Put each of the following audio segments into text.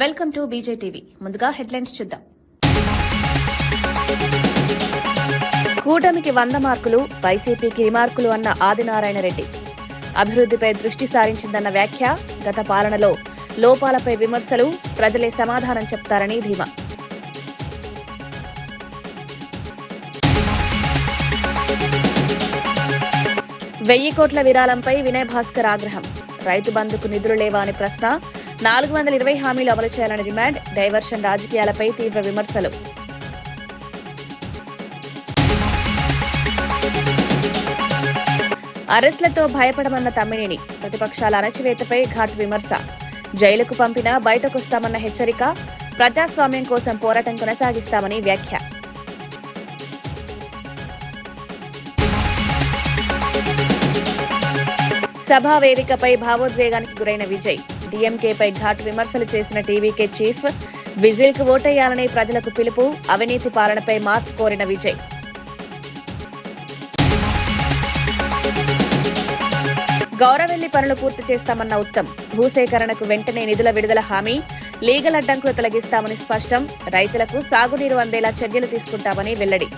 Welcome to బీజేటీవీ. ముందుగా headlines చూద్దాం. కూటమికి 100 మార్కులు, వైసీపీకి రిమార్కులు అన్న ఆదినారాయణ రెడ్డి. అభివృద్దిపై దృష్టి సారించిందన్న వ్యాఖ్య. గత పాలనలో లోపాలపై విమర్శలు, ప్రజలే సమాధానం చెప్తారని ధీమా. వెయ్యి కోట్ల విరాళంపై వినయ్ భాస్కర్ ఆగ్రహం. రైతు బంధుకు నిధులు లేవా అని ప్రశ్న. 420 హామీలు అమలు చేయాలని డిమాండ్. డైవర్షన్ రాజకీయాలపై తీవ్ర విమర్శలు. అరెస్టులతో భయపడమన్న తమ్మినేని. ప్రతిపక్షాల అణచివేతపై ఘాట్ విమర్శ. జైలుకు పంపినా బయటకొస్తామన్న హెచ్చరిక. ప్రజాస్వామ్యం కోసం పోరాటం కొనసాగిస్తామని వ్యాఖ్య. సభా వేదికపై భావోద్వేగానికి గురైన విజయ్. డీఎంకేపై ఘాట్ విమర్శలు చేసిన టీవీకే చీఫ్. విజిల్కు ఓటేయాలని ప్రజలకు పిలుపు. అవినీతి పాలనపై మార్పు కోరిన విజయ్. గౌరవెల్లి పనులు పూర్తి చేస్తామన్న ఉత్తమ్. భూసేకరణకు వెంటనే నిధుల విడుదల హామీ. లీగల్ అడ్డంకులు తొలగిస్తామని స్పష్టం. రైతులకు సాగునీరు అందేలా చర్యలు తీసుకుంటామని వెల్లడి.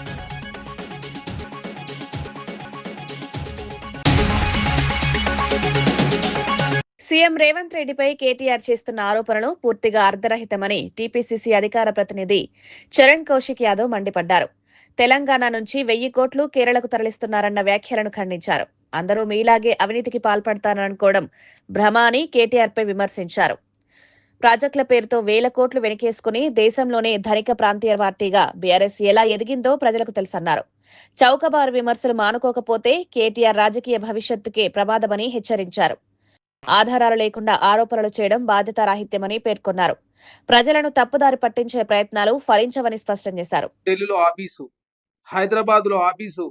సీఎం రేవంత్ రెడ్డిపై కేటీఆర్ చేస్తున్న ఆరోపణలు పూర్తిగా అర్ధరహితమని టీపీసీసీ అధికార ప్రతినిధి చరణ్ కౌశిక్ యాదవ్ మండిపడ్డారు. తెలంగాణ నుంచి 1000 కోట్లు కేరళకు తరలిస్తున్నారన్న వ్యాఖ్యలను ఖండించారు. అందరూ మీలాగే అవినీతికి పాల్పడతారనుకోవడం భ్రమ అని కేటీఆర్పై విమర్శించారు. ప్రాజెక్టుల పేరుతో 1000 కోట్లు వెనకేసుకుని దేశంలోనే ధనిక ప్రాంతీయ పార్టీగా బీఆర్ఎస్ ఎలా ఎదిగిందో ప్రజలకు తెలుసన్నారు. చౌకబారు విమర్శలు మానుకోకపోతే కేటీఆర్ రాజకీయ భవిష్యత్తుకే ప్రమాదమని హెచ్చరించారు. ఆధారాలు లేకుండా ఆరోపణలు చేయడం బాధ్యతారాహిత్యమని పేర్కొన్నారు. ప్రజలను తప్పుదారి పట్టించే ప్రయత్నాలు ఫలించవని స్పష్టం చేశారు. ఢిల్లీలో ఆఫీసు, హైదరాబాద్ లో ఆఫీసు,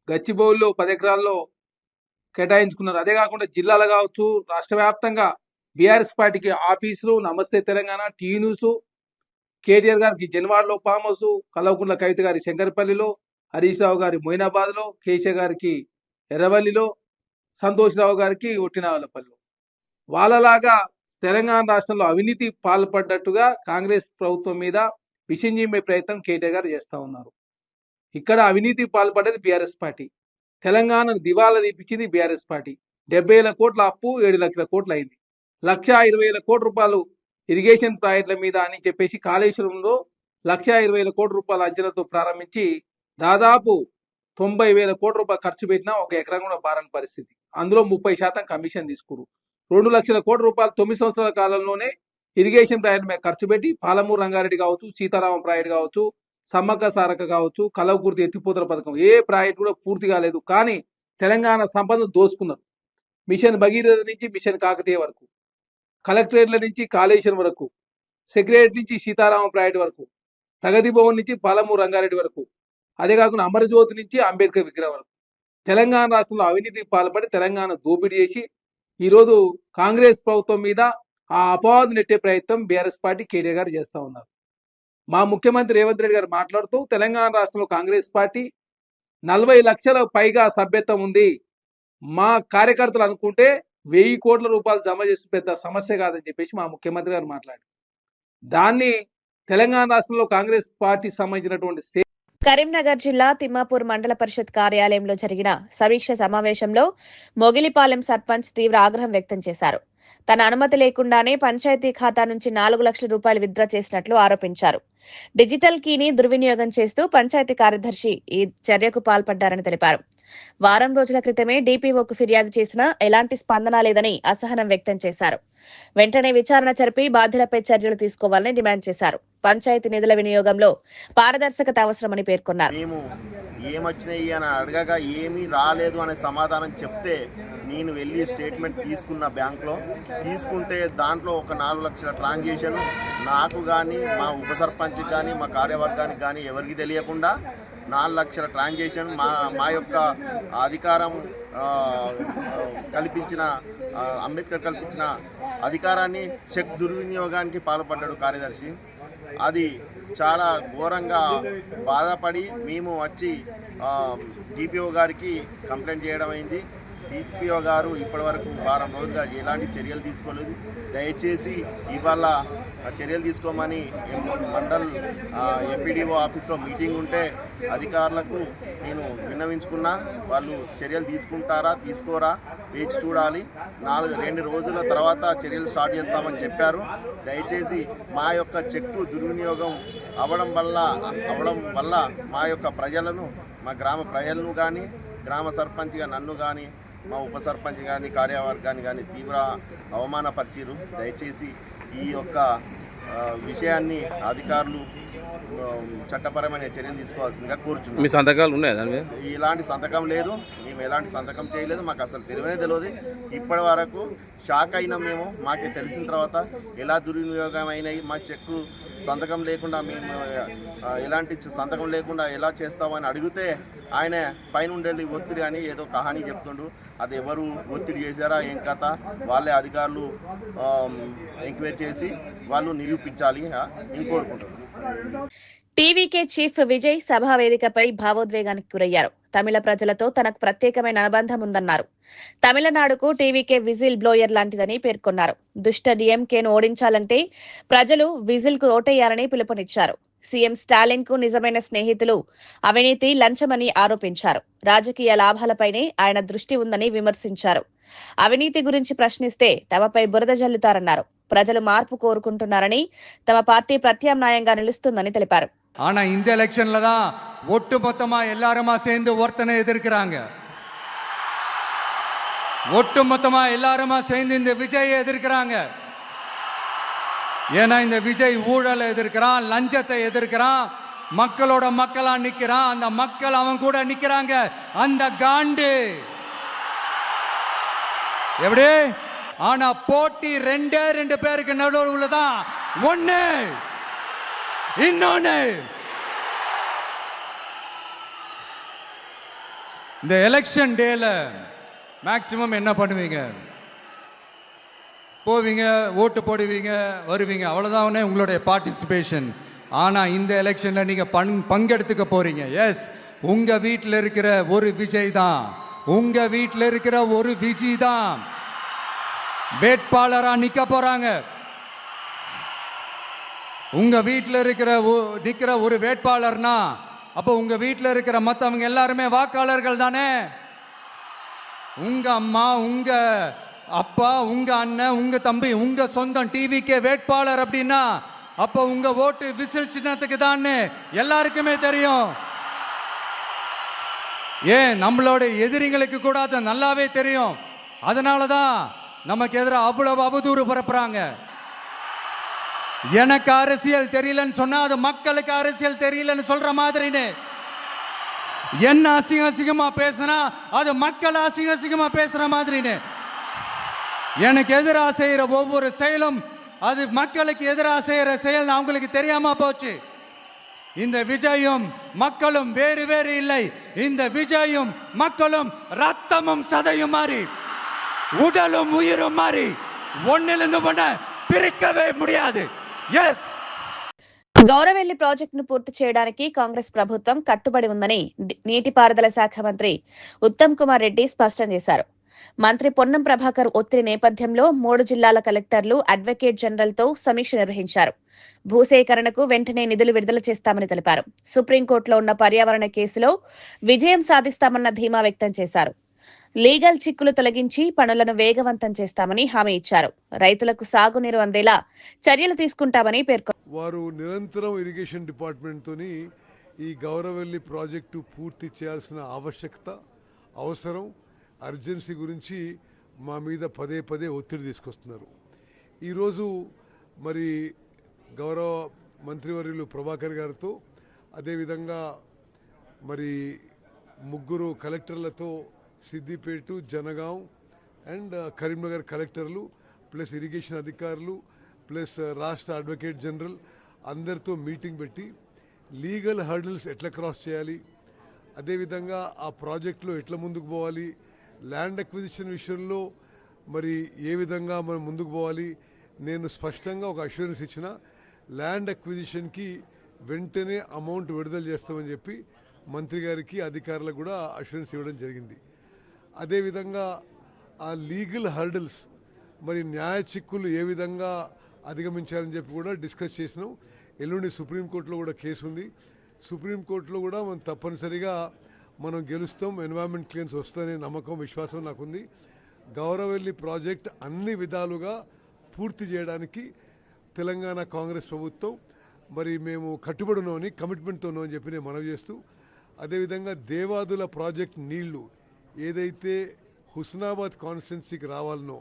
గచ్చిబౌలిలో 10 ఎకరాల్లో కేటాయించుకున్నారు. అదే కాకుండా జిల్లాలు కావచ్చు, రాష్ట్ర వ్యాప్తంగా బీఆర్ఎస్ పార్టీకి ఆఫీసులు, నమస్తే తెలంగాణ, టీ న్యూస్, కేటీఆర్ గారికి జన్వాడలో ఫామ్ హౌస్, కల్వకుంట్ల కవిత గారి శంకరపల్లిలో, హరీష్ రావు గారి మొయినాబాద్లో, కేశవ్ గారికి ఎర్రవల్లిలో, సంతోష్ రావు గారికి ఒట్టినావలపల్లిలో. వాళ్ళలాగా తెలంగాణ రాష్ట్రంలో అవినీతి పాల్పడ్డట్టుగా కాంగ్రెస్ ప్రభుత్వం మీద విషయం చెప్పే ప్రయత్నం కేటీఆర్ గారు చేస్తూ ఉన్నారు. ఇక్కడ అవినీతి పాల్పడ్డది బీఆర్ఎస్ పార్టీ. తెలంగాణను దివాలా తీపించింది బీఆర్ఎస్ పార్టీ. 70,000 కోట్ల అప్పు 7 లక్షల కోట్లు అయింది. 1,20,000 కోట్ల రూపాయలు ఇరిగేషన్ ప్రాజెక్టుల మీద అని చెప్పేసి కాళేశ్వరంలో 1,20,000 కోట్ల రూపాయల అంచనాతో ప్రారంభించి దాదాపు 90,000 కోట్ల రూపాయలు ఖర్చు పెట్టినా ఒక ఎకరం కూడా బారని పరిస్థితి. అందులో 30% కమిషన్ తీసుకురు. 2 లక్షల కోట్ల రూపాయలు 9 సంవత్సరాల కాలంలోనే ఇరిగేషన్ ప్రాజెక్టు మీద ఖర్చు పెట్టి పాలమూరు రంగారెడ్డి కావచ్చు, సీతారామ ప్రాజెక్టు కావచ్చు, సమ్మక్క సారక్క కావచ్చు, కలవకుర్తి ఎత్తిపోతల పథకం ఏ ప్రాజెక్టు కూడా పూర్తి కాలేదు. కానీ తెలంగాణ సంపద దోసుకున్నారు. మిషన్ భగీరథ నుంచి మిషన్ కాకతీయ వరకు, కలెక్టరేట్ల నుంచి కాళేశ్వరం వరకు, సెక్రటరీ నుంచి సీతారామ ప్రాజెక్టు వరకు, ప్రగతి భవన్ నుంచి పాలమూరు రంగారెడ్డి వరకు, అదే కాకుండా అమరజ్యోతి నుంచి అంబేద్కర్ విగ్రహం వరకు తెలంగాణ రాష్ట్రంలో అవినీతి పాల్పడి తెలంగాణ దోపిడీ చేసి ఈరోజు కాంగ్రెస్ ప్రభుత్వం మీద ఆ అపవాదు నెట్టే ప్రయత్నం బీఆర్ఎస్ పార్టీ కేటీఆర్ గారు చేస్తూ ఉన్నారు. మా ముఖ్యమంత్రి రేవంత్ రెడ్డి గారు మాట్లాడుతూ తెలంగాణ రాష్ట్రంలో కాంగ్రెస్ పార్టీ 40 లక్షల పైగా సభ్యత్వం ఉంది. మా కార్యకర్తలు అనుకుంటే 1000 కోట్ల రూపాయలు జమ చేసి పెద్ద సమస్య కాదని చెప్పేసి మా ముఖ్యమంత్రి గారు మాట్లాడారు. దాన్ని తెలంగాణ రాష్ట్రంలో కాంగ్రెస్ పార్టీకి సంబంధించినటువంటి కరీంనగర్ జిల్లా తిమ్మాపూర్ మండల పరిషత్ కార్యాలయంలో జరిగిన సమీక్ష సమావేశంలో మొగిలిపాలెం సర్పంచ్ తీవ్ర ఆగ్రహం వ్యక్తం చేశారు. తన అనుమతి లేకుండానే పంచాయతీ ఖాతా నుంచి 4 లక్షల రూపాయలు విత్డ్రా చేసినట్లు ఆరోపించారు. డిజిటల్ కీని దుర్వినియోగం చేస్తూ పంచాయతీ కార్యదర్శి ఈ చర్యకు పాల్పడ్డారని తెలిపారు. వారం రోజుల క్రితమే డీపీఓకు ఫిర్యాదు చేసినా ఎలాంటి స్పందన లేదని అసహనం వ్యక్తం చేశారు. వెంటనే విచారణ జరిపి బాధ్యులపై చర్యలు తీసుకోవాలని డిమాండ్ చేశారు. పంచాయతీ నిధుల వినియోగంలో పారదర్శకత అవసరమని పేర్కొన్నారు. మేము ఏమొచ్చినాయి అని అడగగా ఏమీ రాలేదు అనే సమాధానం చెప్తే నేను వెళ్ళి స్టేట్మెంట్ తీసుకున్న బ్యాంక్లో తీసుకుంటే దాంట్లో ఒక 4 లక్షల ట్రాన్సాక్షన్ నాకు కానీ మా ఉప సర్పంచ్కి కానీ మా కార్యవర్గానికి కానీ ఎవరికి తెలియకుండా 4 లక్షల ట్రాన్సాక్షన్ మా యొక్క అధికారం కల్పించిన అంబేద్కర్ కల్పించిన అధికారాన్ని చెక్ దుర్వినియోగానికి పాల్పడ్డాడు కార్యదర్శి. అది చాలా ఘోరంగా బాధపడి మేము వచ్చి డిపిఓ గారికి కంప్లైంట్ చేయడం అయింది. డిపిఓ గారు ఇప్పటివరకు వారం రోజులుగా ఎలాంటి చర్యలు తీసుకోలేదు. దయచేసి ఇవాళ చర్యలు తీసుకోమని మండల్ ఎంపీడీఓ ఆఫీస్లో మీటింగ్ ఉంటే అధికారులకు నేను విన్నవించుకున్నా. వాళ్ళు చర్యలు తీసుకుంటారా తీసుకోరా వేచి చూడాలి. 2 రోజుల తర్వాత చర్యలు స్టార్ట్ చేస్తామని చెప్పారు. దయచేసి మా యొక్క చెక్కు దుర్వినియోగం అవ్వడం వల్ల మా యొక్క ప్రజలను, మా గ్రామ ప్రజలను కానీ, గ్రామ సర్పంచ్గా నన్ను కానీ, మా ఉప సర్పంచ్ కానీ, కార్యవర్గాన్ని కానీ తీవ్ర అవమానపరిచారు. దయచేసి ఈ యొక్క విషయాన్ని అధికారులు చట్టపరమైన చర్యలు తీసుకోవాల్సిందిగా కోరుచున్నాం. మీ సంతకాలు ఉన్నాయా దాని మీద? ఇలాంటి సంతకం లేదు, మేము ఎలాంటి సంతకం చేయలేదు, మాకు అసలు తెలియదు. ఇప్పటి వరకు షాక్ అయినాం మేము. మాకే తెలిసిన తర్వాత ఎలా దుర్వినియోగం అయినాయి, మా చెక్కు సంతకం లేకుండా మేము ఎలాంటి సంతకం లేకుండా ఎలా చేస్తామని అడిగితే ఆయన పైనుండి ఒత్తిడి అని ఏదో కహానీ చెప్తుండు. అది ఎవరు ఒత్తిడి చేశారా ఏం కథ వాళ్ళే అధికారులు ఎంక్వైరీ చేసి వాళ్ళు నిరూపించాలి అని కోరుకుంటున్నాను. టీవీకే చీఫ్ విజయ్ సభా వేదికపై భావోద్వేగానికి గురయ్యారు. తమిళ ప్రజలతో తనకు ప్రత్యేకమైన అనుబంధం ఉందన్నారు. తమిళనాడుకు టీవీకే విజిల్ బ్లోయర్ లాంటిదని పేర్కొన్నారు. దుష్ట డీఎంకేను ఓడించాలంటే ప్రజలు విజిల్ కు ఓటేయాలని పిలుపునిచ్చారు. సీఎం స్టాలిన్ కు నిజమైన స్నేహితులు అవినీతి, లంచమని ఆరోపించారు. రాజకీయ లాభాలపైనే ఆయన దృష్టి ఉందని విమర్శించారు. అవినీతి గురించి ప్రశ్నిస్తే తమపై బురద జల్లుతారన్నారు. ప్రజలు మార్పు కోరుకుంటున్నారని, తమ పార్టీ ప్రత్యామ్నాయంగా నిలుస్తుందని తెలిపారు. ஆனா இந்த எலெக்ஷன்ல தான் ஒட்டுமொத்தமா எல்லாருமா சேர்ந்து ஒருத்தனை எதிர்க்கிறாங்க. ஒட்டுமொத்தமா எல்லாருமா சேர்ந்து இந்த விஜயை எதிர்க்கிறாங்க. ஏன்னா இந்த விஜய் ஊழலை எதிர்க்கிறான், லஞ்சத்தை எதிர்க்கிறான், மக்களோட மக்களா நிக்கிறான். அந்த மக்கள் அவன் கூட நிக்கிறாங்க. அந்த காண்டு எப்படி? ஆனா போட்டி 2 பேருக்கு நடுவில் உள்ளதான். ஒண்ணு இன்னொன்னு இந்த எலெக்ஷன் டேல மேக்சிமம் என்ன பண்ணுவீங்க? போவீங்க, ஓட்டு போடுவீங்க, வருவீங்க, அவ்வளவுதான் உங்களுடைய பார்ட்டிசிபேஷன். ஆனா இந்த எலெக்ஷன்ல நீங்க பங்கெடுத்துக்க போறீங்க. எஸ், உங்க வீட்டில் இருக்கிற ஒரு விஜய் தான், உங்க வீட்டில் இருக்கிற ஒரு விஜய் தான் வேட்பாளரா நிக்க போறாங்க. உங்க வீட்டில் நிக்கிற ஒரு வேட்பாளர்னா அப்போ உங்க வீட்டில் இருக்கிற மற்றவங்க எல்லாருமே வாக்காளர்கள் தானே. உங்க அம்மா, உங்க அப்பா, உங்க அண்ணன், உங்க தம்பி, உங்க சொந்தம் டிவிக்கே வேட்பாளர் அப்படின்னா அப்போ உங்க ஓட்டு விசில் சின்னத்துக்கு தான் எல்லாருக்குமே தெரியும். ஏன் நம்மளோட எதிரிங்களுக்கு கூட அது நல்லாவே தெரியும். அதனாலதான் நமக்கு எதிராக அவ்வளவு அவதூறு பரப்புறாங்க. எனக்கு அரசியல் தெரியலன்னு சொன்னா அது மக்களுக்கு அரசியல் தெரியலன்னு சொல்ற மாதிரின்னு. என்ன அசிங்கமா பேசினா அது மக்கள் அசிங்கமா பேசுற மாதிரின்னு. எனக்கு எதிராக செய்யற ஒவ்வொரு செயலும் அது மக்களுக்கு எதிராக செய்யற செயல் அவங்களுக்கு தெரியாம போச்சு. இந்த விஜயும் மக்களும் வேறு வேறு இல்லை. இந்த விஜயும் மக்களும் ரத்தமும் சதையும் மாறி, உடலும் உயிரும் மாறி, ஒன்னிலிருந்து ஒன்ன பிரிக்கவே முடியாது. ఎస్. గౌరవెల్లి ప్రాజెక్టును పూర్తి చేయడానికి కాంగ్రెస్ ప్రభుత్వం కట్టుబడి ఉందని నీటిపారుదల శాఖ మంత్రి ఉత్తమ్ కుమార్ రెడ్డి స్పష్టం చేశారు. మంత్రి పొన్నం ప్రభాకర్ ఒత్తిడి నేపథ్యంలో 3 జిల్లాల కలెక్టర్లు అడ్వకేట్ జనరల్ తో సమీక్ష నిర్వహించారు. భూసేకరణకు వెంటనే నిధులు విడుదల చేస్తామని తెలిపారు. సుప్రీంకోర్టులో ఉన్న పర్యావరణ కేసులో విజయం సాధిస్తామన్న ధీమా వ్యక్తం చేశారు. లీగల్ చిక్కులు తొలగించి పనులను వేగవంతం చేస్తామని హామీ ఇచ్చారు. రైతులకు సాగునీరు అందేలా చర్యలు తీసుకుంటామని పేర్కొన్నారు. వారు నిరంతరం ఇరిగేషన్ డిపార్ట్మెంట్ తోని ఈ గౌరవెల్లి ప్రాజెక్టు పూర్తి చేయాల్సిన ఆవశ్యకత, అవసరం, అర్జెన్సీ గురించి మా మీద పదే ఒత్తిడి తీసుకొస్తున్నారు. ఈరోజు మరి గౌరవ మంత్రివర్యులు ప్రభాకర్ గారితో, అదేవిధంగా మరి 3 కలెక్టర్లతో సిద్దిపేట, జనగాం అండ్ కరీంనగర్ కలెక్టర్లు ప్లస్ ఇరిగేషన్ అధికారులు ప్లస్ రాష్ట్ర అడ్వకేట్ జనరల్ అందరితో మీటింగ్ పెట్టి లీగల్ హర్డిల్స్ ఎట్లా క్రాస్ చేయాలి, అదేవిధంగా ఆ ప్రాజెక్టులో ఎట్లా ముందుకు పోవాలి, ల్యాండ్ అక్విజిషన్ విషయంలో మరి ఏ విధంగా మనం ముందుకు పోవాలి. నేను స్పష్టంగా ఒక అష్యూరెన్స్ ఇచ్చిన, ల్యాండ్ అక్విజిషన్కి వెంటనే అమౌంట్ విడుదల చేస్తామని చెప్పి మంత్రి గారికి, అధికారులకు కూడా అష్యూరెన్స్ ఇవ్వడం జరిగింది. అదేవిధంగా ఆ లీగల్ హర్డిల్స్ మరి న్యాయ చిక్కులు ఏ విధంగా అధిగమించాలని చెప్పి కూడా డిస్కస్ చేసినాం. ఎల్లుండి సుప్రీంకోర్టులో కూడా కేసు ఉంది. సుప్రీంకోర్టులో కూడా మనం తప్పనిసరిగా మనం గెలుస్తాం, ఎన్వైరన్మెంట్ క్లియరెన్స్ వస్తుందనే నమ్మకం, విశ్వాసం నాకుంది. గౌరవెల్లి ప్రాజెక్ట్ అన్ని విధాలుగా పూర్తి చేయడానికి తెలంగాణ కాంగ్రెస్ ప్రభుత్వం మరి మేము కట్టుబడి ఉన్నామని, కమిట్మెంట్తో ఉన్నామని చెప్పి నేను మనవి చేస్తూ, అదేవిధంగా దేవాదుల ప్రాజెక్ట్ నీళ్లు ఏదైతే హుస్నాబాద్ కాన్స్టిట్యున్సీకి రావాలనో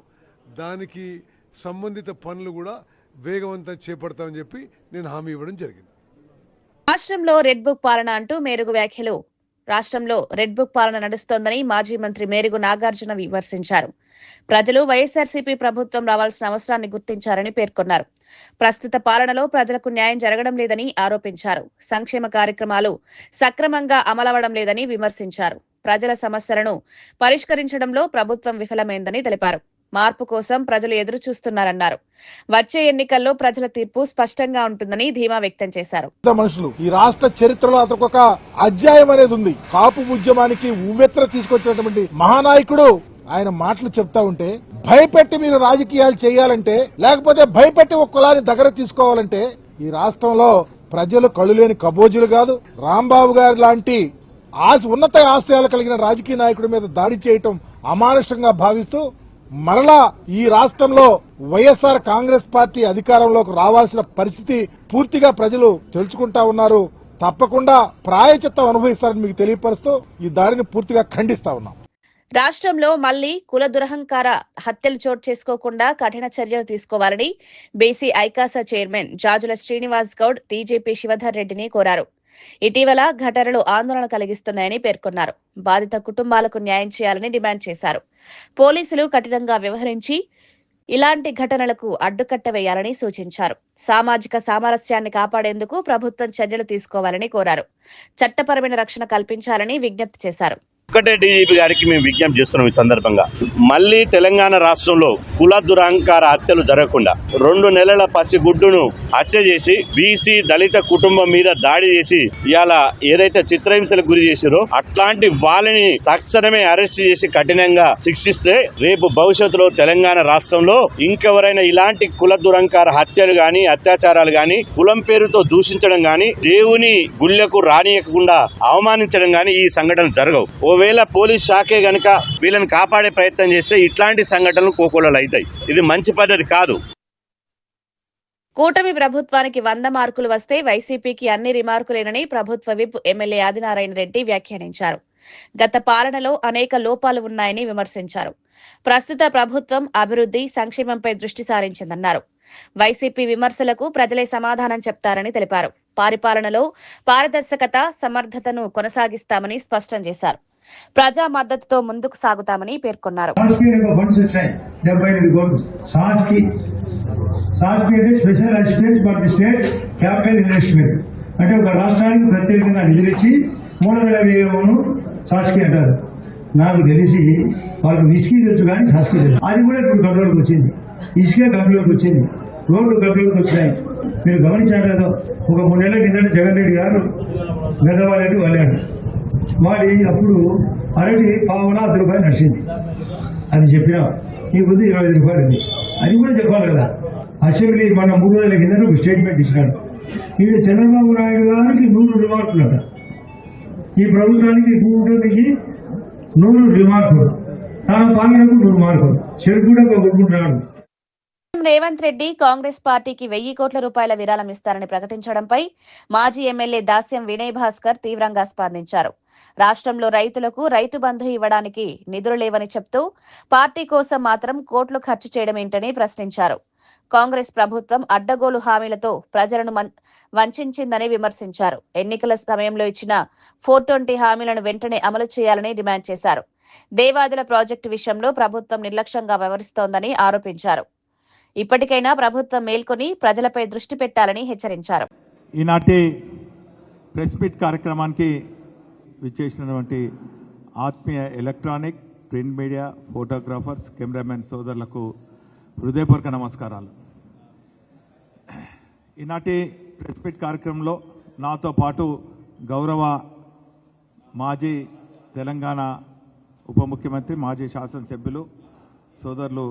దానికి సంబంధిత పనులు కూడా వేగవంతం చేపడతామని చెప్పి నేను హామీ ఇవ్వడం జరిగింది. రాష్ట్రంలో రెడ్ బుక్ పాలన అంటూ మేరుగు వ్యాఖ్యలు. రాష్ట్రంలో రెడ్ బుక్ పాలన నడుస్తోందని మాజీ మంత్రి మేరుగు నాగార్జున విమర్శించారు. ప్రజలు వైఎస్ఆర్సీపీ ప్రభుత్వం రావాల్సిన అవసరాన్ని గుర్తించారని పేర్కొన్నారు. ప్రస్తుత పాలనలో ప్రజలకు న్యాయం జరగడం లేదని ఆరోపించారు. సంక్షేమ కార్యక్రమాలు సక్రమంగా అమలవడం లేదని విమర్శించారు. ప్రజల సమస్యలను పరిష్కరించడంలో ప్రభుత్వం విఫలమైందని తెలిపారు. మార్పు కోసం ప్రజలు ఎదురు చూస్తున్నారన్నారు. వచ్చే ఎన్నికల్లో ప్రజల తీర్పు స్పష్టంగా ఉంటుందని ధీమా వ్యక్తం చేశారు. మనుషులు ఈ రాష్ట్ర చరిత్రలో అతనికి ఒక అధ్యాయం అనేది ఉంది. కాపు ఉద్యమానికి ఉవ్వెత్ర తీసుకొచ్చినటువంటి మహానాయకుడు ఆయన మాటలు చెప్తా ఉంటే, భయపెట్టి మీరు రాజకీయాలు చేయాలంటే, లేకపోతే భయపెట్టి ఒక కులాన్ని దగ్గర తీసుకోవాలంటే ఈ రాష్ట్రంలో ప్రజలు కళ్ళు లేని కబోజులు కాదు. రాంబాబు గారి లాంటి ఉన్నత ఆశయాలు కలిగిన రాజకీయ నాయకుడి మీద దాడి చేయటం అమానుషంగా భావిస్తూ మరలా ఈ రాష్ట్రంలో వైఎస్ఆర్ కాంగ్రెస్ పార్టీ అధికారంలోకి రావాల్సిన పరిస్థితి పూర్తిగా ప్రజలు తెలుసుకుంటా ఉన్నారు. తప్పకుండా ప్రాయచిత్తం అనుభవిస్తారని మీకు తెలియపరుస్తూ ఈ దాడిని పూర్తిగా ఖండిస్తా ఉన్నాం. రాష్ట్రంలో మళ్లీ కుల దురహంకార హత్యలు చోటు చేసుకోకుండా కఠిన చర్యలు తీసుకోవాలని బీసీ ఐకాసా చైర్మన్ జాజుల శ్రీనివాస్ గౌడ్ డీజీపీ శివధర్ రెడ్డిని కోరారు. ఇటీవల ఘటనలు ఆందోళన కలిగిస్తున్నాయని పేర్కొన్నారు. బాధిత కుటుంబాలకు న్యాయం చేయాలని డిమాండ్ చేశారు. పోలీసులు కఠినంగా వ్యవహరించి ఇలాంటి ఘటనలకు అడ్డుకట్ట వేయాలని సూచించారు. సామాజిక సామరస్యాన్ని కాపాడేందుకు ప్రభుత్వం చర్యలు తీసుకోవాలని కోరారు. చట్టపరమైన రక్షణ కల్పించాలని విజ్ఞప్తి చేశారు. ఒక్కటే డీజీపీ గారికి మేము విజ్ఞప్తి చేస్తున్నాం. ఈ సందర్భంగా మళ్లీ తెలంగాణ రాష్ట్రంలో కుల దురహంకార హత్యలు జరగకుండా 2 నెలల పసిగుడ్డును హత్య చేసి బీసీ దళిత కుటుంబం మీద దాడి చేసి ఇవాళ ఏదైతే చిత్రహింసలకు గురి చేశారో అట్లాంటి వాళ్ళని తక్షణమే అరెస్ట్ చేసి కఠినంగా శిక్షిస్తే రేపు భవిష్యత్తులో తెలంగాణ రాష్ట్రంలో ఇంకెవరైనా ఇలాంటి కుల దురహంకార హత్యలు గాని అత్యాచారాలు గాని కులం పేరుతో దూషించడం గాని దేవుని గుళ్ళకు రానియకుండా అవమానించడం గాని ఈ సంఘటన జరగవు. ఒకవేళ పోలీస్ శాఖే గనక వీళ్ళని కాపాడే ప్రయత్నం చేస్తే ఇట్లాంటి సంఘటనలు కోకొల్లలు అవుతాయి. ఇది మంచి పద్ధతి కాదు. కూటమి ప్రభుత్వానికి 100 మార్కులు వస్తే వైసీపీకి అన్ని రిమార్కులేనని ప్రభుత్వ విప్ ఎమ్మెల్యే ఆదినారాయణ రెడ్డి వ్యాఖ్యానించారు. గత పాలనలో అనేక లోపాలు ఉన్నాయని విమర్శించారు. ప్రస్తుత ప్రభుత్వం అభివృద్ధి, సంక్షేమంపై దృష్టి సారించిందన్నారు. వైసీపీ విమర్శలకు ప్రజలే సమాధానం చెప్తారని తెలిపారు. పరిపాలనలో పారదర్శకత, సమర్థతను కొనసాగిస్తామని స్పష్టం చేశారు. ప్రజా మద్దతుతో ముందుకు సాగుతామని పేర్కొన్నారు. Special assistant for the states capital investment అంటే ఒక రాష్ట్రానికి ప్రత్యేకంగా నిధులిచ్చి 3,000 వ్యయమును సాస్కి అంటారు. నాకు తెలిసి వాళ్ళకి విస్కీ తెలుసు కానీ సాస్కి తెలుసు. అది కూడా ఇప్పుడు కంట్రోల్కి వచ్చింది. ఇసుకే కంట్రోల్కి వచ్చింది. రోడ్లు కంట్రోల్కి వచ్చినాయి. మీరు గమనించారు కదా, ఒక 3 నెలల కిందట జగన్ రెడ్డి గారు గదవారెడ్డి వెళ్ళాడు. వాడి అప్పుడు అరటి పావున ₹10 నడిచింది. అది చెప్పినా ఈ బుద్ధి ₹25. అది కూడా చెప్పాలి కదా. అసెంబ్లీ మన 3 రోజుల కింద ఒక స్టేట్మెంట్ ఇచ్చినాడు. ఇది చంద్రబాబు నాయుడు గారికి 100 రిమార్కులట. ఈ ప్రభుత్వానికి కూటమికి 100 రిమార్కులు, తన పాలనకు 100 మార్కులు. చెరుకు కూడా కొట్టుకుంటున్నాడు. రేవంత్ రెడ్డి కాంగ్రెస్ పార్టీకి 1000 కోట్ల రూపాయల విరాళం ఇస్తారని ప్రకటించడంపై మాజీ ఎమ్మెల్యే దాస్యం వినయ్ భాస్కర్ తీవ్రంగా స్పందించారు. రాష్ట్రంలో రైతులకు రైతు బంధు ఇవ్వడానికి నిధులు లేవని చెప్తూ పార్టీ కోసం మాత్రం కోట్లు ఖర్చు చేయడమేంటని ప్రశ్నించారు. కాంగ్రెస్ ప్రభుత్వం అడ్డగోలు హామీలతో ప్రజలను వంచిందని విమర్శించారు. ఎన్నికల సమయంలో ఇచ్చిన 420 హామీలను వెంటనే అమలు చేయాలని డిమాండ్ చేశారు. దేవాదుల ప్రాజెక్టు విషయంలో ప్రభుత్వం నిర్లక్ష్యంగా వ్యవహరిస్తోందని ఆరోపించారు. ఇప్పటికైనా ప్రభుత్వం మేల్కొని ప్రజలపై దృష్టి పెట్టాలని హెచ్చరించారు. ఈనాటి ప్రెస్ మీట్ కార్యక్రమానికి విచ్చేసినటువంటి ఆత్మీయ electronic, print media, photographers, cameraman సోదరులకు హృదయపూర్వక నమస్కారాలు. ఈనాటి ప్రెస్ మీట్ కార్యక్రమంలో నాతో పాటు గౌరవ మాజీ తెలంగాణ ఉప ముఖ్యమంత్రి మాజీ శాసనసభ్యులు సోదరులు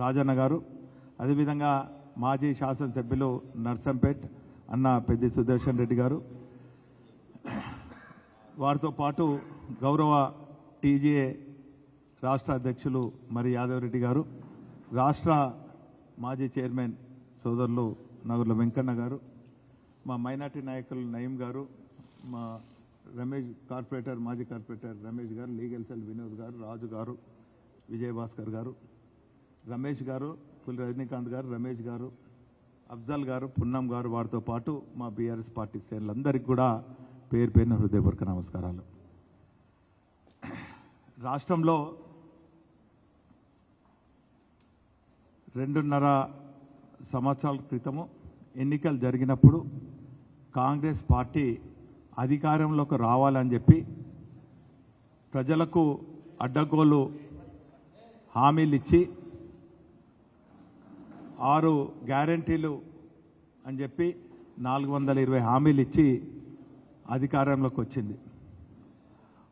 రాజన్న గారు, అదేవిధంగా మాజీ శాసనసభ్యులు నర్సంపేట్ అన్న పెద్ది సుదర్శన్ రెడ్డి గారు, వారితో పాటు గౌరవ టీజీఏ రాష్ట్ర అధ్యక్షులు మరి యాదవ్ రెడ్డి గారు, రాష్ట్ర మాజీ చైర్మన్ సోదరులు నగుర్ల వెంకన్న గారు, మా మైనార్టీ నాయకులు నయీం గారు, మా రమేష్ కార్పొరేటర్ మాజీ కార్పొరేటర్ రమేష్ గారు, లీగల్ సెల్ వినోద్ గారు, రాజు గారు, విజయభాస్కర్ గారు, రమేష్ గారు, పులి రజనీకాంత్ గారు, రమేష్ గారు, అఫ్జల్ గారు, పున్నం గారు, వారితో పాటు మా బీఆర్ఎస్ పార్టీ శ్రేణులందరికీ కూడా పేరు పేరున హృదయపూర్వక నమస్కారాలు. రాష్ట్రంలో 2.5 సంవత్సరాల క్రితము ఎన్నికలు జరిగినప్పుడు కాంగ్రెస్ పార్టీ అధికారంలోకి రావాలని చెప్పి ప్రజలకు అడ్డగోలు హామీలు ఇచ్చి 6 గ్యారంటీలు అని చెప్పి 420 హామీలు ఇచ్చి అధికారంలోకి వచ్చింది.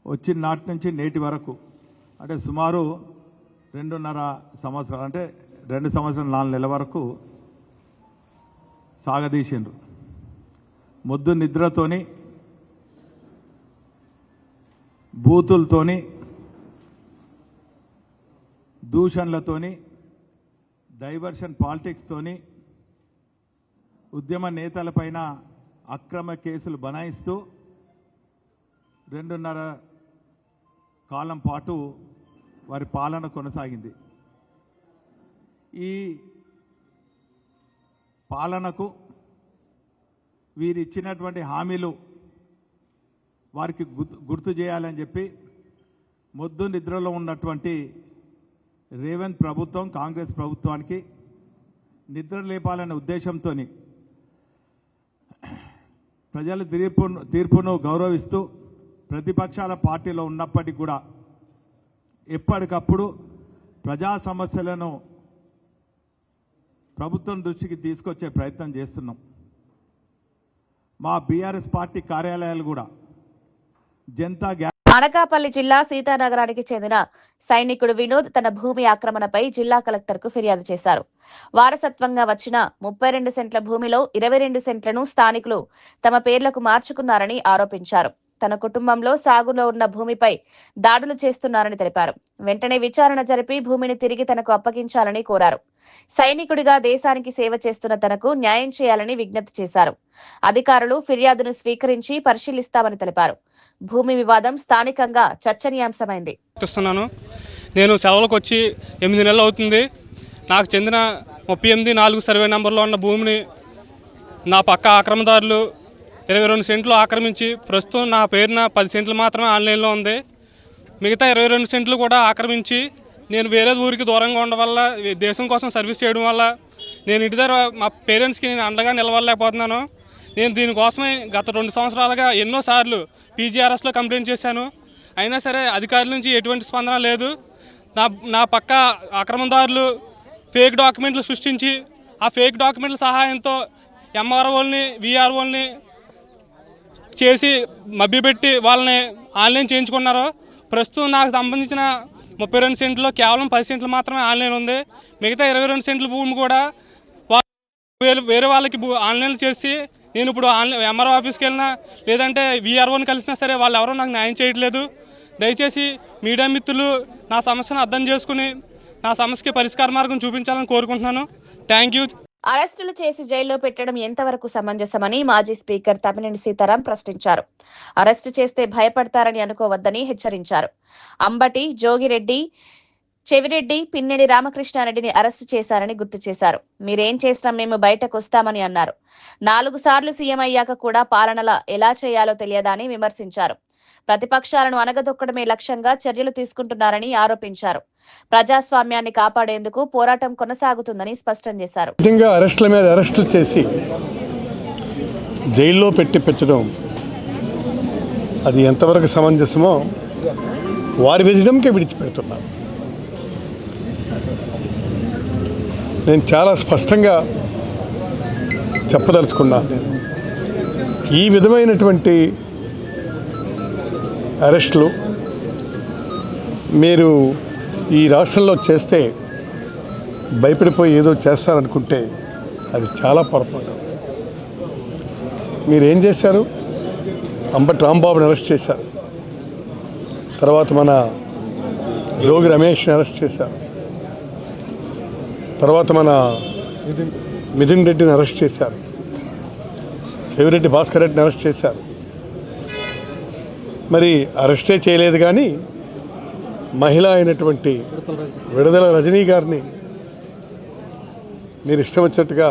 వచ్చిన నాటి నుంచి నేటి వరకు అంటే సుమారు 2.5 సంవత్సరాలు, అంటే 2 సంవత్సరాలు 4 నెలల వరకు సాగదీసిండ్రు. మొద్దు నిద్రతోని, బూతులతోని, దూషణలతోని, డైవర్షన్ పాలిటిక్స్తోని, ఉద్యమ నేతలపైన అక్రమ కేసులు బనాయిస్తూ 2.5 కాలం పాటు వారి పాలన కొనసాగింది. ఈ పాలనకు వీరు ఇచ్చినటువంటి హామీలు వారికి గుర్తు చేయాలని చెప్పి మొద్దు నిద్రలో ఉన్నటువంటి రేవంత్ ప్రభుత్వం, కాంగ్రెస్ ప్రభుత్వానికి నిద్ర లేపాలనే ఉద్దేశంతో ప్రజల తీర్పును గౌరవిస్తూ ప్రతిపక్షాల పార్టీలో ఉన్నప్పటికీ కూడా ఎప్పటికప్పుడు ప్రజా సమస్యలను ప్రభుత్వం దృష్టికి తీసుకొచ్చే ప్రయత్నం చేస్తున్నాం. మా బీఆర్ఎస్ పార్టీ కార్యాలయాలు కూడా జనతా అనకాపల్లి జిల్లా సీతానగరానికి చెందిన సైనికుడు వినోద్ తన భూమి ఆక్రమణపై జిల్లా కలెక్టర్కు ఫిర్యాదు చేశారు. వారసత్వంగా వచ్చిన 32 సెంట్ల భూమిలో 22 సెంట్లను స్థానికులు తమ పేర్లకు మార్చుకున్నారని ఆరోపించారు. తన కుటుంబంలో సాగులో ఉన్న భూమిపై దాడులు చేస్తున్నారని తెలిపారు. వెంటనే విచారణ జరిపి భూమిని తిరిగి తనకు అప్పగించాలని కోరారు. సైనికుడిగా దేశానికి సేవ చేస్తున్న తనకు న్యాయం చేయాలని విజ్ఞప్తి చేశారు. అధికారులు ఫిర్యాదును స్వీకరించి పరిశీలిస్తామని తెలిపారు. భూమి వివాదం స్థానికంగా చర్చనీయాంశమైంది. నేను సెలవులకు వచ్చి 8 నెలలు అవుతుంది. నాకు చెందిన 38-4 సర్వే నంబర్లో ఉన్న భూమిని నా పక్క ఆక్రమణదారులు 22 సెంట్లు ఆక్రమించి ప్రస్తుతం నా పేరున 10 సెంట్లు మాత్రమే ఆన్లైన్లో ఉంది. మిగతా 22 సెంట్లు కూడా ఆక్రమించి నేను వేరే ఊరికి దూరంగా ఉండడం వల్ల, దేశం కోసం సర్వీస్ చేయడం వల్ల నేను ఇంటి దగ్గర మా పేరెంట్స్కి నేను అండగా నిలవలేకపోతున్నాను. నేను దీనికోసమే గత 2 సంవత్సరాలుగా ఎన్నోసార్లు పీజీఆర్ఎస్లో కంప్లైంట్ చేశాను. అయినా సరే అధికారుల నుంచి ఎటువంటి స్పందన లేదు. నా పక్క ఆక్రమణదారులు ఫేక్ డాక్యుమెంట్లు సృష్టించి ఆ ఫేక్ డాక్యుమెంట్ల సహాయంతో ఎంఆర్ఓల్ని, విఆర్ఓల్ని చేసి మభ్యపెట్టి వాళ్ళని ఆన్లైన్ చేయించుకున్నారు. ప్రస్తుతం నాకు సంబంధించిన 32 సెంట్లో కేవలం 10 సెంట్లు మాత్రమే ఆన్లైన్ ఉంది. మిగతా 22 సెంట్ల భూమి కూడా వేరే వాళ్ళకి ఆన్లైన్ చేసి నేను ఇప్పుడు ఎంఆర్ఓ ఆఫీస్కి వెళ్ళినా లేదంటే విఆర్ఓని కలిసినా సరే వాళ్ళు ఎవరో నాకు న్యాయం చేయట్లేదు. దయచేసి మీడియా మిత్రులు నా సమస్యను అర్థం చేసుకుని నా సమస్యకి పరిష్కార మార్గం చూపించాలని కోరుకుంటున్నాను. Thank you. అరెస్టులు చేసి జైల్లో పెట్టడం ఎంతవరకు సమంజసమని మాజీ స్పీకర్ తమ్మినేని సీతారాం ప్రశ్నించారు. అరెస్టు చేస్తే భయపడతారని అనుకోవద్దని హెచ్చరించారు. అంబటి, జోగిరెడ్డి, చెవిరెడ్డి, పిన్నెడి రామకృష్ణారెడ్డిని అరెస్టు చేశారని గుర్తు చేశారు. మీరేం చేసినా మేము బయటకు వస్తామని అన్నారు. 4 సార్లు సీఎం అయ్యాక కూడా పాలనలా ఎలా చేయాలో తెలియదా అని విమర్శించారు. ప్రతిపక్షాలను అనగదొక్కడమే లక్ష్యంగా చర్యలు తీసుకుంటున్నారని ఆరోపించారు. ప్రజాస్వామ్యాన్ని కాపాడేందుకు పోరాటం కొనసాగుతుందని స్పష్టం చేశారు. అరెస్టుల మీద అరెస్టులు చేసి జైల్లో పెట్టడం అది ఎంతవరకు సమంజసమో వారి విజయంకే విడిచిపెడుతున్నారు. నేను చాలా స్పష్టంగా చెప్పదలుచుకున్నాను. ఈ విధమైనటువంటి అరెస్టులు మీరు ఈ రాష్ట్రంలో చేస్తే భయపడిపోయి ఏదో చేస్తారనుకుంటే అది చాలా పొరపాటు. మీరేం చేశారు? అంబటి రాంబాబుని అరెస్ట్ చేశారు, తర్వాత మన జోగి రమేష్ని అరెస్ట్ చేశారు, తర్వాత మన మిథున్ రెడ్డిని అరెస్ట్ చేశారు, చెవిరెడ్డి భాస్కర్ రెడ్డిని అరెస్ట్ చేశారు. మరి అరెస్టే చేయలేదు కానీ మహిళ అయినటువంటి విడుదల రజనీ గారిని మీరు ఇష్టం వచ్చినట్టుగా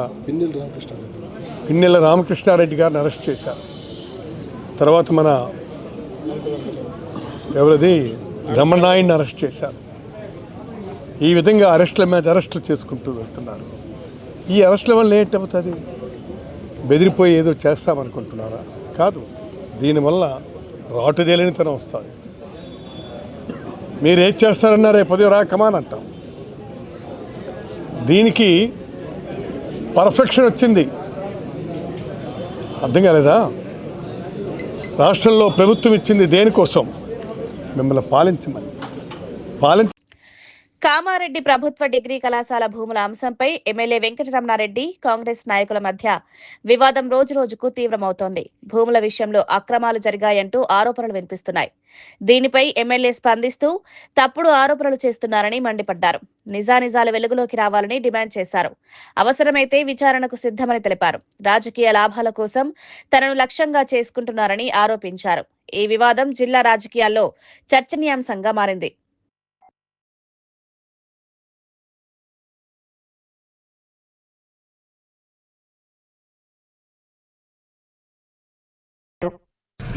పిన్నెల రామకృష్ణారెడ్డి గారిని అరెస్ట్ చేశారు. తర్వాత మన ఎవరిది రమణాయుడిని అరెస్ట్ చేశారు. ఈ విధంగా అరెస్టుల మీద అరెస్టులు చేసుకుంటూ వెళ్తున్నారు. ఈ అరెస్టుల వల్ల ఏంటవుతుంది? బెదిరిపోయి ఏదో చేస్తామనుకుంటున్నారా? కాదు, దీనివల్ల రాటుదేలినితనం వస్తుంది. మీరు ఏది చేస్తారన్నారే పది కమాన్ అంటాం. దీనికి పర్ఫెక్షన్ వచ్చింది, అర్థం కాలేదా? రాష్ట్రంలో ప్రభుత్వం ఇచ్చింది దేనికోసం? మిమ్మల్ని పాలించమని. కామారెడ్డి ప్రభుత్వ డిగ్రీ కళాశాల భూముల అంశంపై ఎమ్మెల్యే వెంకటరమణారెడ్డి కాంగ్రెస్ నాయకుల మధ్య వివాదం రోజురోజుకు తీవ్రమవుతోంది. భూముల విషయంలో అక్రమాలు జరిగాయంటూ ఆరోపణలు వినిపిస్తున్నాయి. దీనిపై ఎమ్మెల్యే స్పందిస్తూ తప్పుడు ఆరోపణలు చేస్తున్నారని మండిపడ్డారు. నిజానిజాలు వెలుగులోకి రావాలని డిమాండ్ చేశారు. అవసరమైతే విచారణకు సిద్ధమని తెలిపారు. రాజకీయ లాభాల కోసం తనను లక్ష్యంగా చేసుకుంటున్నారని ఆరోపించారు. ఈ వివాదం జిల్లా రాజకీయాల్లో చర్చనీయాంశంగా మారింది.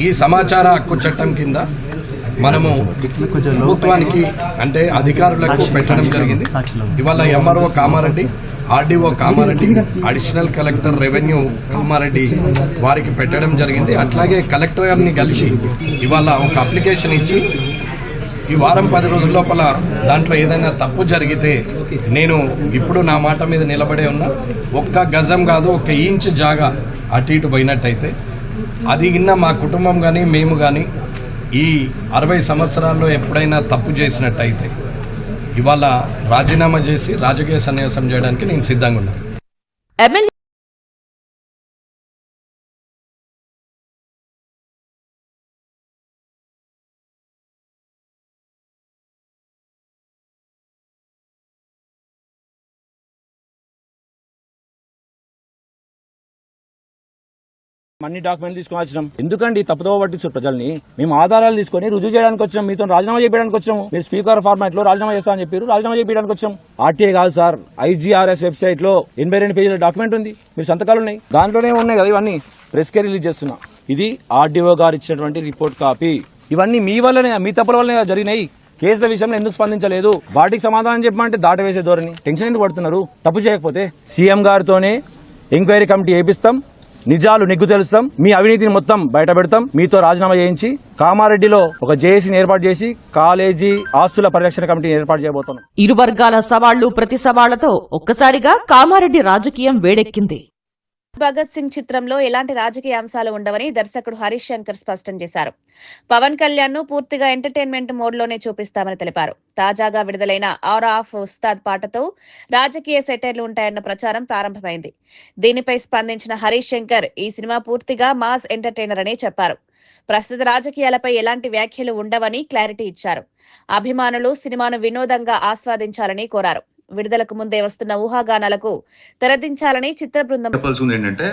ఈ సమాచార హక్కు చట్టం కింద మనము ప్రభుత్వానికి అంటే అధికారులకు పెట్టడం జరిగింది. ఇవాళ MRO Kamareddy, RDO Kamareddy, additional collector revenue Kamareddy వారికి పెట్టడం జరిగింది. అట్లాగే కలెక్టర్ గారిని కలిసి ఇవాళ ఒక అప్లికేషన్ ఇచ్చి ఈ వారం 10 రోజుల లోపల దాంట్లో ఏదైనా తప్పు జరిగితే నేను ఇప్పుడు నా మాట మీద నిలబడే ఉన్నా. ఒక్క గజం కాదు, 1 ఇంచ్ జాగా అటు ఇటు పోయినట్టయితే అది కింద మా కుటుంబం కానీ మేము కానీ ఈ 60 సంవత్సరాల్లో ఎప్పుడైనా తప్పు చేసినట్టయితే ఇవాళ రాజీనామా చేసి రాజకీయ సన్యాసం చేయడానికి నేను సిద్ధంగా ఉన్నాను. అన్ని డాక్యుమెంట్లు తీసుకుని వచ్చినాం. ఎందుకండి తప్పుదోవ పట్టించు ప్రజల్ని? మేము ఆధారాలు తీసుకొని రుజువు చేయడానికి వచ్చాం. మీతో రాజీనామా చేయడానికి వచ్చాము. మీరు స్పీకర్ ఫార్మాట్ లో రాజీనామా చేస్తామని చెప్పారు, రాజీనామా చేయడానికి వచ్చాం. ఆర్టీఏ కాదు సార్, IGRS వెబ్సైట్ లో 82 పేజీల డాక్యుమెంట్ ఉంది. మీరు సంతకాలు ఉన్నాయి, దాంట్లోనే ఉన్నాయి కదా. ఇవన్నీ ప్రెస్ కే రిలీజ్ చేస్తున్నా. ఇది ఆర్డీఓ గారు ఇచ్చినటువంటి రిపోర్ట్ కాపీ. ఇవన్నీ మీ వల్లనే, మీ తప్పుల వల్లనే జరిగినాయి. కేసుల విషయంలో ఎందుకు స్పందించలేదు? వాటికి సమాధానం చెప్పమంటే దాట వేసే ధోరణి. టెన్షన్ ఎందుకు పడుతున్నారు? తప్పు చేయకపోతే సీఎం గారితోనే ఎంక్వైరీ కమిటీ వేపిస్తాం, నిజాలు నిగ్గు తెలుస్తాం, మీ అవినీతిని మొత్తం బయట పెడతాం. మీతో రాజీనామా చేయించి కామారెడ్డిలో ఒక జేఏసీని ఏర్పాటు చేసి కాలేజీ ఆస్తుల పరిరక్షణ కమిటీని ఏర్పాటు చేయబోతున్నాం. ఇరు వర్గాల సవాళ్లు ప్రతి సవాళ్లతో ఒక్కసారిగా కామారెడ్డి రాజకీయం వేడెక్కింది. భగత్ సింగ్ చిత్రంలో ఎలాంటి రాజకీయ అంశాలు ఉండవని దర్శకుడు హరీష్ శంకర్ స్పష్టం చేశారు. పవన్ కళ్యాణ్ ను పూర్తిగా ఎంటర్టైన్మెంట్ మోడ్ లోనే చూపిస్తామని తెలిపారు. తాజాగా విడుదలైన ఆరా ఆఫ్ ఉస్తాద్ పాటతో రాజకీయ సెటైర్లు ఉంటాయన్న ప్రచారం ప్రారంభమైంది. దీనిపై స్పందించిన హరీష్ శంకర్ ఈ సినిమా పూర్తిగా మాస్ ఎంటర్టైనర్ అని చెప్పారు. ప్రస్తుత రాజకీయాలపై ఎలాంటి వ్యాఖ్యలు ఉండవని క్లారిటీ ఇచ్చారు. అభిమానులు సినిమాను వినోదంగా ఆస్వాదించాలని కోరారు. విడుదలకు ముందే వస్తున్న ఊహాగానాలకు తెరదించాలని చిత్ర బృందం చెప్పాల్సింది ఏంటంటే,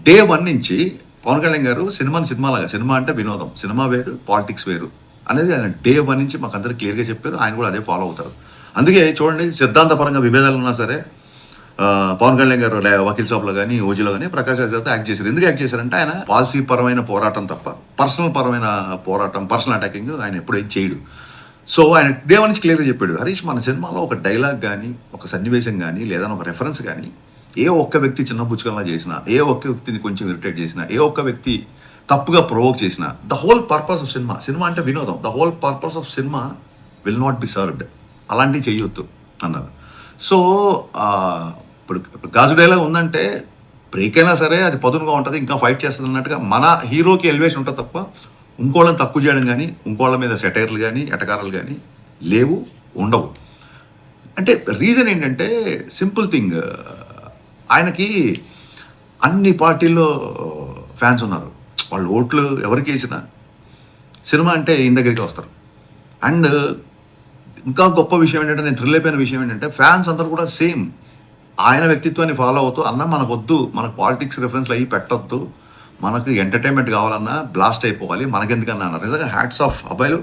డే 1 నుంచి పవన్ కళ్యాణ్ గారు సినిమాలాగా, సినిమా అంటే వినోదం, సినిమా వేరు, పాలిటిక్స్ వేరు అనేది ఆయన డే 1 నుంచి మాకు అందరూ క్లియర్గా చెప్పారు. ఆయన కూడా అదే ఫాలో అవుతారు. అందుకే చూడండి, సిద్ధాంతపరంగా విభేదాలు ఉన్నా సరే పవన్ కళ్యాణ్ గారు వకీల్ సాబ్లో కానీ, ఓజీలో కానీ ప్రకాష్ రాజ్ గారితో యాక్ట్ చేశారు. ఎందుకు యాక్ట్ చేశారంటే ఆయన పాలసీ పరమైన పోరాటం తప్ప పర్సనల్ పరమైన పోరాటం, పర్సనల్ అటాకింగ్ ఆయన ఎప్పుడేం చేయడు. సో ఆయన డే 1 నుంచి క్లియర్గా చెప్పాడు, హరీష్ మన సినిమాలో ఒక డైలాగ్ కానీ, ఒక సన్నివేశం కానీ, లేదా ఒక రెఫరెన్స్ కానీ ఏ ఒక్క వ్యక్తి చిన్న పుచ్చుకల్లా చేసినా, ఏ ఒక్క వ్యక్తిని కొంచెం ఇరిటేట్ చేసినా, ఏ ఒక్క వ్యక్తి తప్పుగా ప్రొవోక్ చేసినా, the whole purpose of cinema అంటే వినోదం, the whole purpose of cinema will not be served, అలాంటివి చేయొద్దు అన్నారు. సో ఇప్పుడు గాజు డైలాగ్ ఉందంటే బ్రేక్ అయినా సరే అది పదునుగా ఉంటుంది, ఇంకా ఫైట్ చేస్తుంది అన్నట్టుగా మన హీరోకి ఎలివేషన్ ఉంటుంది తప్ప ఇంకోళ్ళని తక్కువ చేయడం కానీ, ఇంకోళ్ళ మీద సెటైర్లు కానీ, ఎటకారాలు కానీ లేవు, ఉండవు. అంటే రీజన్ ఏంటంటే సింపుల్ థింగ్, ఆయనకి అన్ని పార్టీల్లో ఫ్యాన్స్ ఉన్నారు. వాళ్ళు ఓట్లు ఎవరికి వేసినా సినిమా అంటే ఈయన దగ్గరికి వస్తారు. అండ్ ఇంకా గొప్ప విషయం ఏంటంటే, నేను థ్రిల్ అయిపోయిన విషయం ఏంటంటే, ఫ్యాన్స్ అందరూ కూడా సేమ్ ఆయన వ్యక్తిత్వాన్ని ఫాలో అవుతూ, అన్న మనకు వద్దు, మనకు పాలిటిక్స్ రిఫరెన్స్లు అయ్యి పెట్టొద్దు, మనకు ఎంటర్టైన్మెంట్ కావాలన్నా బ్లాస్ట్ అయిపోవాలి, మనకెందుకన్నా అన్నారు. నిజంగా హ్యాట్స్ ఆఫ్ అబ్బాయిలు.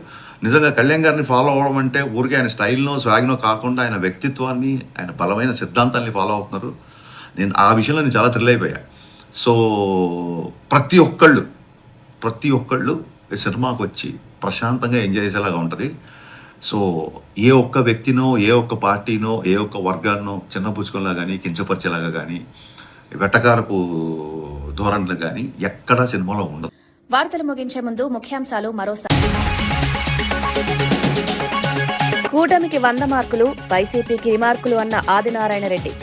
నిజంగా కళ్యాణ్ గారిని ఫాలో అవ్వడం అంటే ఊరికే ఆయన స్టైల్నో స్వాగ్నో కాకుండా ఆయన వ్యక్తిత్వాన్ని, ఆయన బలమైన సిద్ధాంతాన్ని ఫాలో అవుతున్నారు. నేను ఆ విషయంలో నేను చాలా థ్రిల్ అయిపోయా. సో ప్రతి ఒక్కళ్ళు ఈ సినిమాకి వచ్చి ప్రశాంతంగా ఎంజాయ్ చేసేలాగా ఉంటుంది. సో ఏ ఒక్క వ్యక్తినో, ఏ ఒక్క పార్టీనో, ఏ ఒక్క వర్గాన్నో చిన్నపుచ్చుకోలా కానీ, కించపరిచేలాగా కానీ, వెటకారపు ధోరణులు కానీ ఎక్కడా సినిమాలో ఉండదు. వార్తలు ముగించే ముందు ముఖ్యాంశాలు మరోసారి. కూటమికి 100 మార్కులు, వైసీపీకి రిమార్కులు అన్న ఆదినారాయణ రెడ్డి.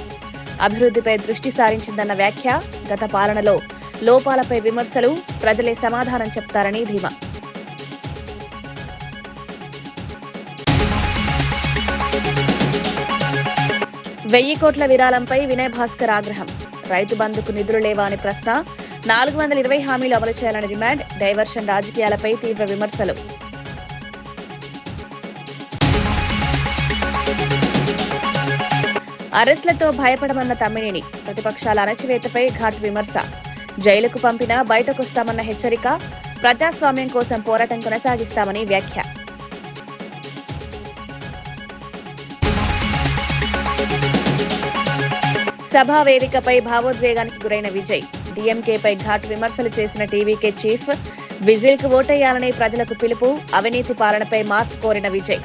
అభివృద్ధిపై దృష్టి సారించిందన్న వ్యాఖ్య. గత పాలనలో లోపాలపై విమర్శలు, ప్రజలే సమాధానం చెప్తారని ధీమా. వెయ్యి కోట్ల విరాళంపై వినయ్ భాస్కర్ ఆగ్రహం. రైతు బంధుకు నిధులు లేవా అని ప్రశ్న. 420 హామీలు అమలు చేయాలని డిమాండ్. డైవర్షన్ రాజకీయాలపై తీవ్ర విమర్శలు. అరెస్టులతో భయపడమన్న తమ్మినేని. ప్రతిపక్షాల అణచివేతపై ఘాట్ విమర్శ. జైలుకు పంపినా బయటకొస్తామన్న హెచ్చరిక. ప్రజాస్వామ్యం కోసం పోరాటం కొనసాగిస్తామని వ్యాఖ్య. సభా వేదికపై భావోద్వేగానికి గురైన విజయ్. డీఎంకేపై ఘాట్ విమర్శలు చేసిన టీవీకే చీఫ్. విజిల్కు ఓటేయాలని ప్రజలకు పిలుపు. అవినీతి పాలనపై మార్పు కోరిన విజయ్.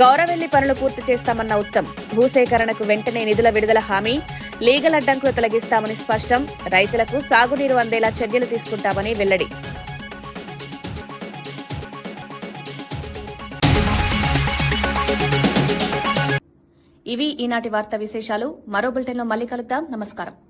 గౌరవెల్లి పనులు పూర్తి చేస్తామన్న ఉత్తమ్. భూసేకరణకు వెంటనే నిధుల విడుదల హామీ. లీగల్ అడ్డంకులు తొలగిస్తామని స్పష్టం. రైతులకు సాగునీరు అందేలా చర్యలు తీసుకుంటామని వెల్లడి. ఇవి ఈనాటి వార్తా విశేషాలు. మరో బులెటిన్లో మళ్ళీ కలుద్దాం. నమస్కారం.